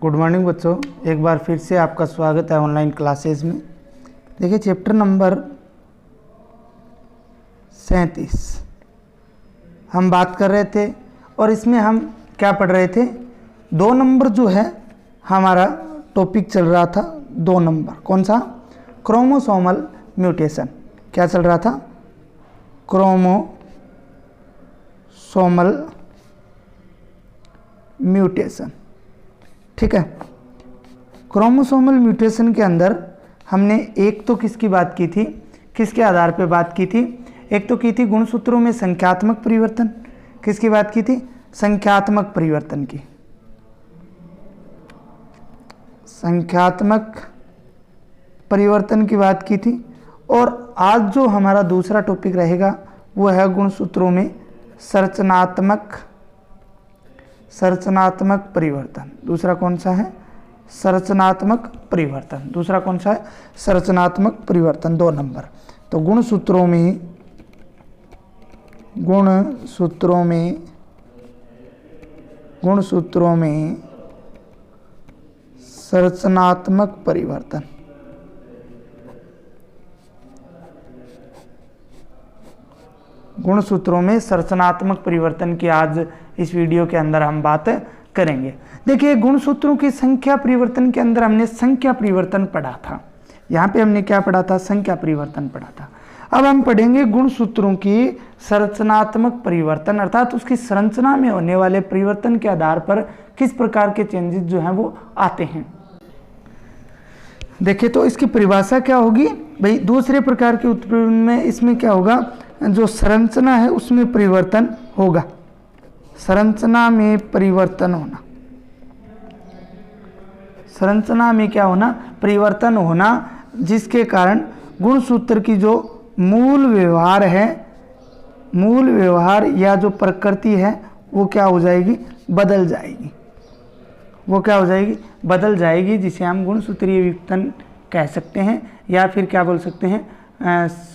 Good morning बच्चों, एक बार फिर से आपका स्वागत है ऑनलाइन क्लासेस में। देखिए चैप्टर नंबर 37 हम बात कर रहे थे और इसमें हम क्या पढ़ रहे थे। 2 नंबर जो है हमारा टॉपिक चल रहा था। 2 नंबर कौन सा? Chromosomal mutation. क्या चल रहा था? Chromosomal mutation. ठीक है। क्रोमोसोमल म्यूटेशन के अंदर हमने एक तो किसकी बात की थी, किसके आधार पे बात की थी? एक तो की थी गुणसूत्रों में संख्यात्मक परिवर्तन। किसकी बात की थी? संख्यात्मक परिवर्तन की। संख्यात्मक परिवर्तन की बात की थी। और आज जो हमारा दूसरा टॉपिक रहेगा वो है गुणसूत्रों में संरचनात्मक परिवर्तन। दूसरा कौन सा है? संरचनात्मक परिवर्तन। दूसरा कौन सा है? संरचनात्मक परिवर्तन। 2 नंबर। तो गुणसूत्रों में संरचनात्मक परिवर्तन। गुणसूत्रों में संरचनात्मक परिवर्तन की आज इस वीडियो के अंदर हम बात करेंगे। देखिए गुणसूत्रों की संख्या परिवर्तन के अंदर हमने संख्या परिवर्तन पढ़ा था। यहाँ पे हमने क्या पढ़ा था? संख्या परिवर्तन पढ़ा था। अब हम पढ़ेंगे गुणसूत्रों की संरचनात्मक परिवर्तन, अर्थात उसकी संरचना में होने वाले परिवर्तन के आधार पर किस प्रकार के चेंजेस जो हैं वो आते हैं। देखिए तो इसकी परिभाषा क्या होगी भाई? दूसरे प्रकार के उत्पन्न में इसमें क्या होगा? जो संरचना है उसमें परिवर्तन होगा। संरचना में परिवर्तन होना। संरचना में क्या होना? परिवर्तन होना, जिसके कारण गुणसूत्र की जो मूल व्यवहार या जो प्रकृति है वो क्या हो जाएगी? बदल जाएगी। वो क्या हो जाएगी? बदल जाएगी, जिसे हम गुणसूत्रीय विवर्तन कह सकते हैं, या फिर क्या बोल सकते हैं?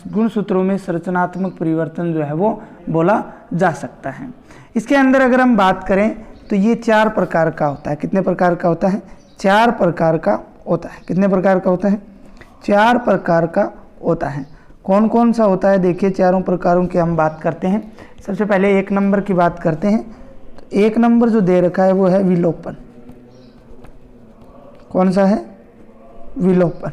गुणसूत्रों में संरचनात्मक परिवर्तन जो है वो बोला जा सकता है। इसके अंदर अगर हम बात करें तो ये 4 प्रकार का होता है। कितने प्रकार का होता है? 4 प्रकार का होता है। कितने प्रकार का होता है? 4 प्रकार का होता है। कौन कौन सा होता है? देखिए चारों प्रकारों की हम बात करते हैं। सबसे पहले 1 नंबर की बात करते हैं। तो 1 नंबर जो दे रखा है वो है विलोपन। कौन सा है? विलोपन।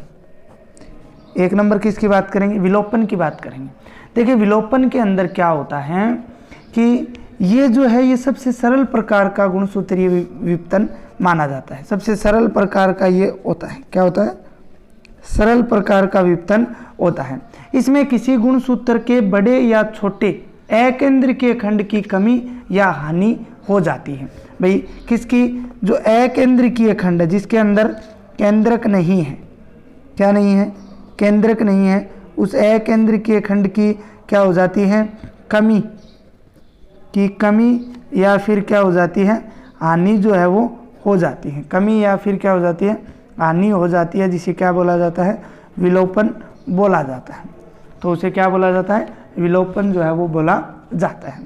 1 नंबर किसकी बात करेंगे? विलोपन की बात करेंगे। देखिए विलोपन के अंदर क्या होता है कि ये जो है ये सबसे सरल प्रकार का गुणसूत्रीय विवर्तन माना जाता है। सबसे सरल प्रकार का ये होता है। क्या होता है? सरल प्रकार का विवर्तन होता है। इसमें किसी गुणसूत्र के बड़े या छोटे अकेंद्रीय खंड की कमी या हानि हो जाती है। भाई किसकी? जो अकेंद्रीय खंड है, जिसके अंदर केंद्रक नहीं है। क्या नहीं है? केंद्रक नहीं है। उस अकेंद्रीय खंड की क्या हो जाती है? कमी या फिर क्या हो जाती है? हानि जो है वो हो जाती है। कमी या फिर क्या हो जाती है? हानि हो जाती है, जिसे क्या बोला जाता है? विलोपन बोला जाता है। तो उसे क्या बोला जाता है? विलोपन जो है वो बोला जाता है।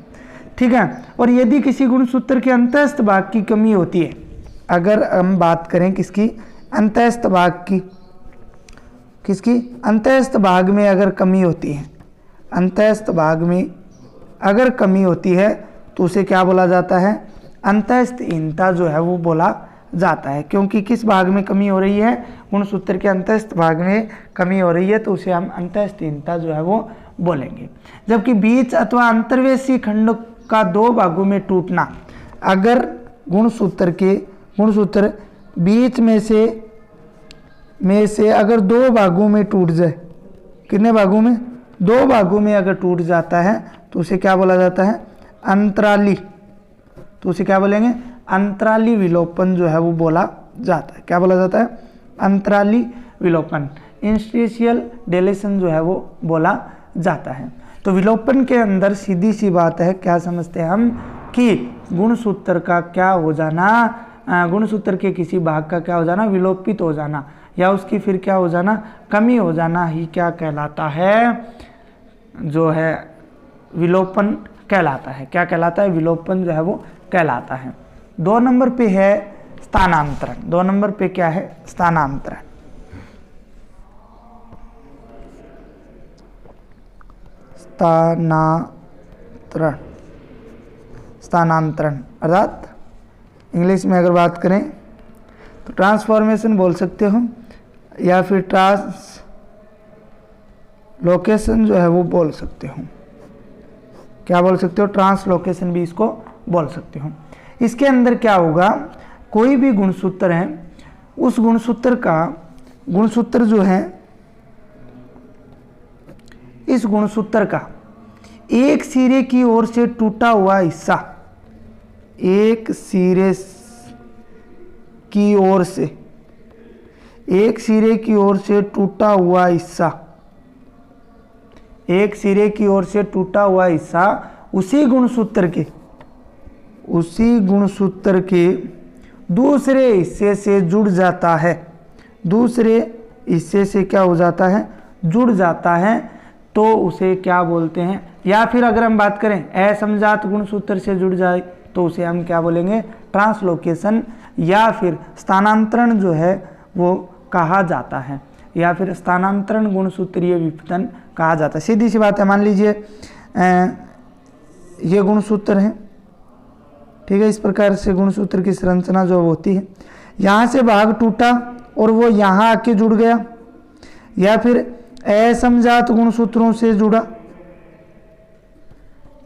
ठीक है। और यदि किसी गुणसूत्र के अंतस्थ भाग की कमी होती है, अगर हम बात करें किसकी? अंतस्थ भाग की। किसकी? अंतस्थ भाग में अगर कमी होती है, अंतस्थ भाग में अगर कमी होती है तो उसे क्या बोला जाता है? अंतस्थहीनता जो है वो बोला जाता है। क्योंकि किस भाग में कमी हो रही है? गुणसूत्र के अंतस्थ भाग में कमी हो रही है, तो उसे हम अंतस्थहीनता जो है वो बोलेंगे। जबकि बीच अथवा अंतर्वेशी खंड का 2 भागों में टूटना, अगर गुणसूत्र बीच में से अगर 2 भागों में टूट जाए, कितने भागों में? 2 भागों में अगर टूट जाता है तो उसे क्या बोला जाता है? अंतराली। तो उसे क्या बोलेंगे? अंतराली विलोपन जो है वो बोला जाता है। क्या बोला जाता है? अंतराली विलोपन, इंटरस्टिशियल डिलीशन जो है वो बोला जाता है। तो विलोपन के अंदर सीधी सी बात है, क्या समझते हैं हम कि गुणसूत्र का क्या हो जाना, गुणसूत्र के किसी भाग का क्या हो जाना? विलोपित हो जाना, या उसकी फिर क्या हो जाना? कमी हो जाना ही क्या कहलाता है? जो है विलोपन कहलाता है। क्या कहलाता है? विलोपन जो है वो कहलाता है। 2 नंबर पे है स्थानांतरण। 2 नंबर पे क्या है? स्थानांतरण। स्थानांतरण, स्थानांतरण अर्थात इंग्लिश में अगर बात करें तो ट्रांसफॉर्मेशन बोल सकते हो या फिर ट्रांसलोकेशन जो है वो बोल सकते हो। क्या बोल सकते हो? ट्रांसलोकेशन भी इसको बोल सकते हो। इसके अंदर क्या होगा, कोई भी गुणसूत्र है, उस गुणसूत्र का गुणसूत्र जो है, इस गुणसूत्र का एक सिरे की ओर से टूटा हुआ हिस्सा, एक सिरे की ओर से, एक सिरे की ओर से टूटा हुआ हिस्सा, एक सिरे की ओर से टूटा हुआ हिस्सा उसी गुणसूत्र के दूसरे हिस्से से जुड़ जाता है। दूसरे हिस्से से क्या हो जाता है? जुड़ जाता है, तो उसे क्या बोलते हैं? या फिर अगर हम बात करें असमजात गुणसूत्र से जुड़ जाए तो उसे हम क्या बोलेंगे? ट्रांसलोकेशन या फिर स्थानांतरण जो है वो कहा जाता है, या फिर स्थानांतरण गुणसूत्रीय विपतन कहा जाता है। सीधी सी बात है, मान लीजिए ये गुणसूत्र है, ठीक है। इस प्रकार से गुणसूत्र की संरचना जो होती है, यहाँ से भाग टूटा और वो यहाँ आके जुड़ गया, या फिर असमजात गुणसूत्रों से जुड़ा,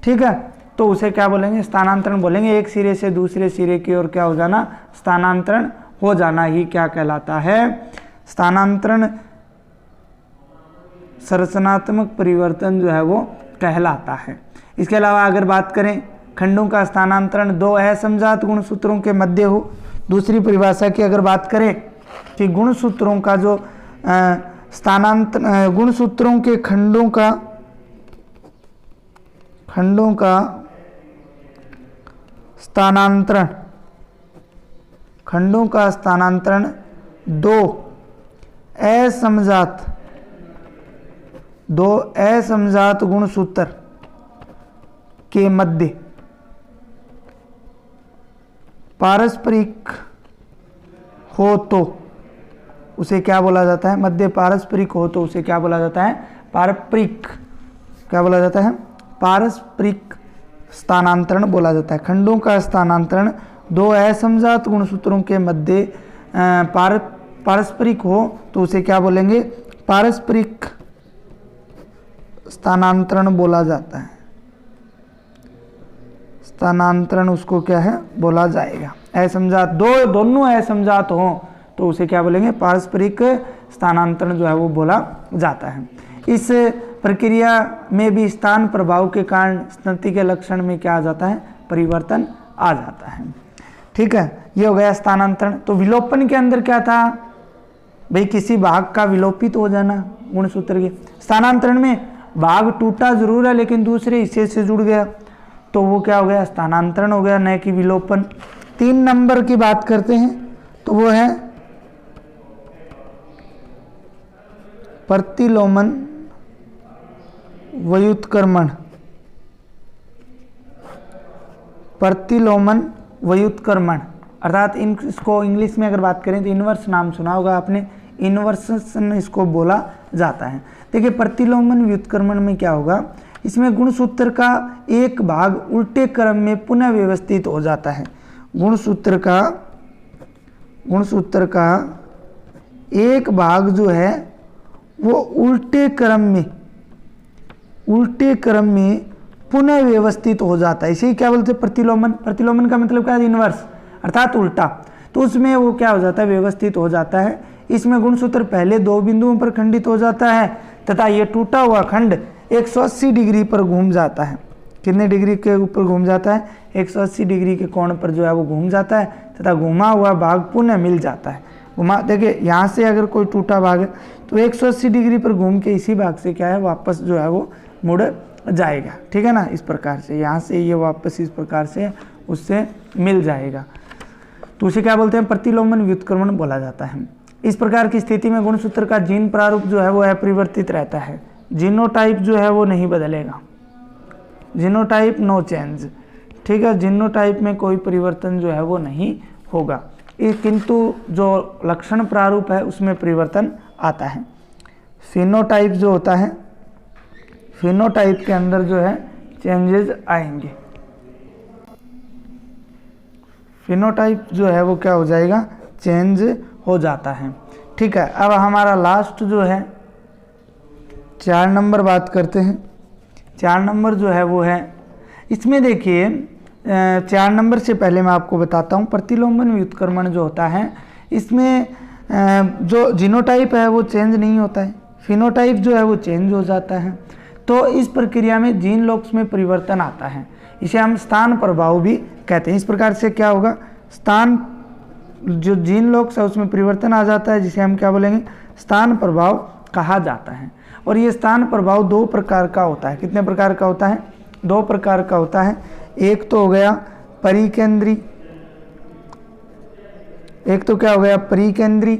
ठीक है, तो उसे क्या बोलेंगे? स्थानांतरण बोलेंगे। एक सिरे से दूसरे सिरे की ओर क्या हो जाना? स्थानांतरण हो जाना ही क्या कहलाता है? स्थानांतरण संरचनात्मक परिवर्तन जो है वो कहलाता है। इसके अलावा अगर बात करें खंडों का स्थानांतरण दो असमजात गुणसूत्रों के मध्य हो, दूसरी परिभाषा की अगर बात करें कि गुणसूत्रों का जो स्थानांतरण, गुणसूत्रों के खंडों का स्थानांतरण, खंडों का स्थानांतरण दो असमजात गुणसूत्र के मध्य पारस्परिक हो तो उसे क्या बोला जाता है? मध्य पारस्परिक हो तो उसे क्या बोला जाता है? पारस्परिक, क्या बोला जाता है? पारस्परिक स्थानांतरण बोला जाता है। खंडों का स्थानांतरण दो असमजात गुणसूत्रों के मध्य पारस्परिक हो तो उसे क्या बोलेंगे? पारस्परिक स्थानांतरण बोला जाता है। स्थानांतरण उसको क्या है? बोला जाएगा। असमजात दोनों असमजात हो तो उसे क्या बोलेंगे? पारस्परिक स्थानांतरण जो है वो बोला जाता है। इस प्रक्रिया में भी स्थान प्रभाव के कारण स्थिति के लक्षण में क्या आ जाता है? परिवर्तन आ जाता है। ठीक है, ये हो गया स्थानांतरण। तो विलोपन के अंदर क्या था भाई? किसी भाग का विलोपित हो जाना गुणसूत्र के। स्थानांतरण में भाग टूटा जरूर है लेकिन दूसरे हिस्से से जुड़ गया तो वो क्या हो गया? स्थानांतरण हो गया, न कि विलोपन। 3 नंबर की बात करते हैं तो वो है प्रतिलोमन व्युत्क्रमण। प्रतिलोमन व्युत्क्रमण अर्थात इसको इंग्लिश में अगर बात करें तो इन्वर्स नाम सुना होगा आपने, इन्वर्सन इसको बोला जाता है। देखिए प्रतिलोमन व्युत्क्रमण में क्या होगा? इसमें गुणसूत्र का एक भाग उल्टे क्रम में पुनः व्यवस्थित हो जाता है। गुणसूत्र का एक भाग जो है वो उल्टे क्रम में पुनः व्यवस्थित हो जाता है। इसे क्या बोलते हैं? प्रतिलोमन। प्रतिलोमन का मतलब क्या है? इन्वर्स अर्थात उल्टा। तो उसमें वो क्या हो जाता है? व्यवस्थित हो जाता है। इसमें गुणसूत्र पहले 2 बिंदुओं पर खंडित हो जाता है तथा ये टूटा हुआ खंड 180 डिग्री पर घूम जाता है। कितने डिग्री के ऊपर घूम जाता है? 180 डिग्री के कोण पर जो है वो घूम जाता है तथा घुमा हुआ भाग पुनः मिल जाता है। देखिए यहाँ से अगर कोई टूटा भाग है तो 180 डिग्री पर घूम के इसी भाग से क्या है? वापस जो है वो मुड़ जाएगा। ठीक है ना? इस प्रकार से यहाँ से ये वापस इस प्रकार से उससे मिल जाएगा तो उसे क्या बोलते हैं? प्रतिलोमन व्युत्क्रमण बोला जाता है। इस प्रकार की स्थिति में गुणसूत्र का जीन प्रारूप जो है वो अपरिवर्तित रहता है। जीनोटाइप जो है वो नहीं बदलेगा। Genotype no change. ठीक है, जीनोटाइप में कोई परिवर्तन जो है वो नहीं होगा। किंतु जो लक्षण प्रारूप है उसमें परिवर्तन आता है। फिनोटाइप जो होता है, फिनोटाइप के अंदर जो है चेंजेस आएंगे। फिनोटाइप जो है वो क्या हो जाएगा, चेंज हो जाता है। ठीक है, अब हमारा लास्ट जो है 4 नंबर बात करते हैं। 4 नंबर जो है वो है, इसमें देखिए 4 नंबर से पहले मैं आपको बताता हूँ प्रतिलोमन व्युत्क्रमण जो होता है इसमें जो जीनोटाइप है वो चेंज नहीं होता है, फिनोटाइप जो है वो चेंज हो जाता है। तो इस प्रक्रिया में जीन लॉक्स में परिवर्तन आता है, इसे हम स्थान प्रभाव भी कहते हैं। इस प्रकार से क्या होगा, स्थान जो जीन लॉक्स है उसमें परिवर्तन आ जाता है, जिसे हम क्या बोलेंगे, स्थान प्रभाव कहा जाता है। और ये स्थान प्रभाव 2 प्रकार का होता है। कितने प्रकार का होता है, 2 प्रकार का होता है। एक तो हो गया परिकेंद्री, एक तो क्या हो गया परिकेंद्री,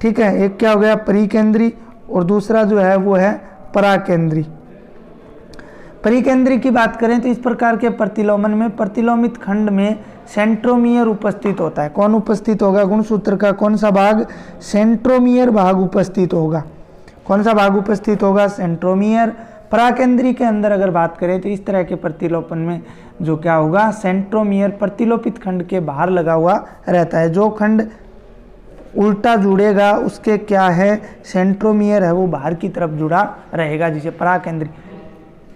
ठीक है, एक क्या हो गया परिकेंद्री, और दूसरा जो है वो है पराकेंद्री। परिकेंद्री की बात करें तो इस प्रकार के प्रतिलोमन में प्रतिलोमित खंड में सेंट्रोमियर उपस्थित होता है। कौन उपस्थित होगा, गुणसूत्र का कौन सा भाग, सेंट्रोमियर भाग उपस्थित होगा। कौन सा भाग उपस्थित होगा, सेंट्रोमियर। पराकेंद्री के अंदर अगर बात करें तो इस तरह के प्रतिलोपन में जो क्या होगा, सेंट्रोमियर प्रतिलोपित खंड के बाहर लगा हुआ रहता है। जो खंड उल्टा जुड़ेगा उसके क्या है, सेंट्रोमियर है वो बाहर की तरफ जुड़ा रहेगा, जिसे पराकेंद्री।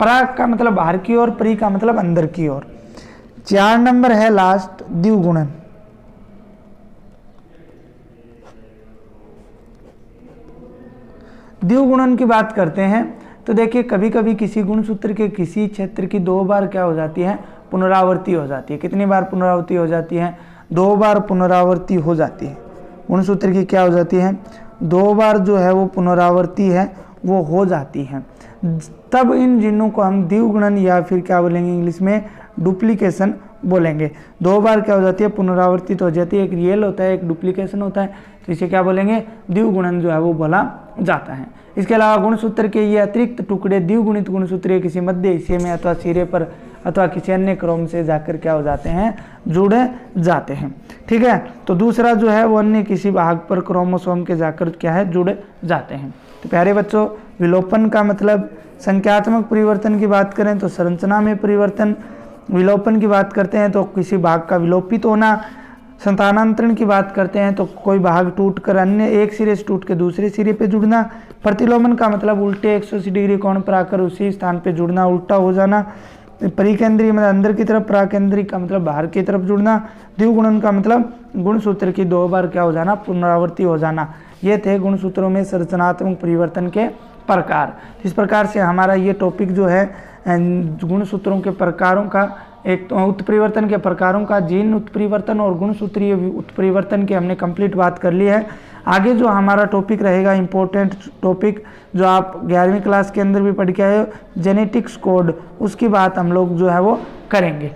परा का मतलब बाहर की ओर, परी का मतलब अंदर की ओर। 4 नंबर है लास्ट द्विगुणन। द्विगुणन की बात करते हैं तो देखिए कभी कभी किसी गुणसूत्र के किसी क्षेत्र की 2 बार क्या हो जाती है, पुनरावृत्ति हो जाती है। कितनी बार पुनरावृत्ति हो जाती है, 2 बार पुनरावृत्ति हो जाती है। गुणसूत्र की क्या हो जाती है, 2 बार जो है वो पुनरावृत्ति है वो हो जाती है। तब इन जीनों को हम द्विगुणन या फिर क्या बोलेंगे इंग्लिश में डुप्लीकेशन बोलेंगे। 2 बार क्या हो जाती है, पुनरावर्तित हो जाती है। एक रियल होता है, एक डुप्लीकेशन होता है, तो इसे क्या बोलेंगे, द्विगुणन जो है वो बोला जाता है। इसके अलावा गुणसूत्र के ये अतिरिक्त टुकड़े द्विगुणित गुणसूत्र किसी मध्य हिस्से में अथवा सिरे पर अथवा किसी अन्य क्रम से जाकर क्या हो जाते हैं, जुड़ जाते हैं। ठीक है, तो दूसरा जो है वो अन्य किसी भाग पर क्रोमोसोम के जाकर क्या है, जुड़ जाते हैं। तो प्यारे बच्चों, विलोपन का मतलब संख्यात्मक परिवर्तन की बात करें तो संरचना में परिवर्तन, विलोपन की बात करते हैं तो किसी भाग का विलोपित होना, संतानांतरण की बात करते हैं तो कोई भाग टूटकर अन्य एक सिरे से टूट के दूसरे सिरे पे जुड़ना, प्रतिलोमन का मतलब उल्टे 180 डिग्री कोण पर आकर उसी स्थान पे जुड़ना, उल्टा हो जाना, परिकेंद्री मतलब अंदर की तरफ, पराकेंद्री का मतलब बाहर की तरफ जुड़ना, द्विगुणन का मतलब गुणसूत्र की 2 बार क्या हो जाना, पुनरावृत्ति हो जाना। ये थे गुणसूत्रों में संरचनात्मक परिवर्तन के प्रकार। इस प्रकार से हमारा ये टॉपिक जो है गुणसूत्रों के प्रकारों का, एक तो उत्परिवर्तन के प्रकारों का, जीन उत्परिवर्तन और गुणसूत्रीय उत्परिवर्तन की हमने कंप्लीट बात कर ली है। आगे जो हमारा टॉपिक रहेगा इम्पोर्टेंट टॉपिक जो आप 11वीं क्लास के अंदर भी पढ़ के आए हो, जेनेटिक्स कोड, उसकी बात हम लोग जो है वो करेंगे।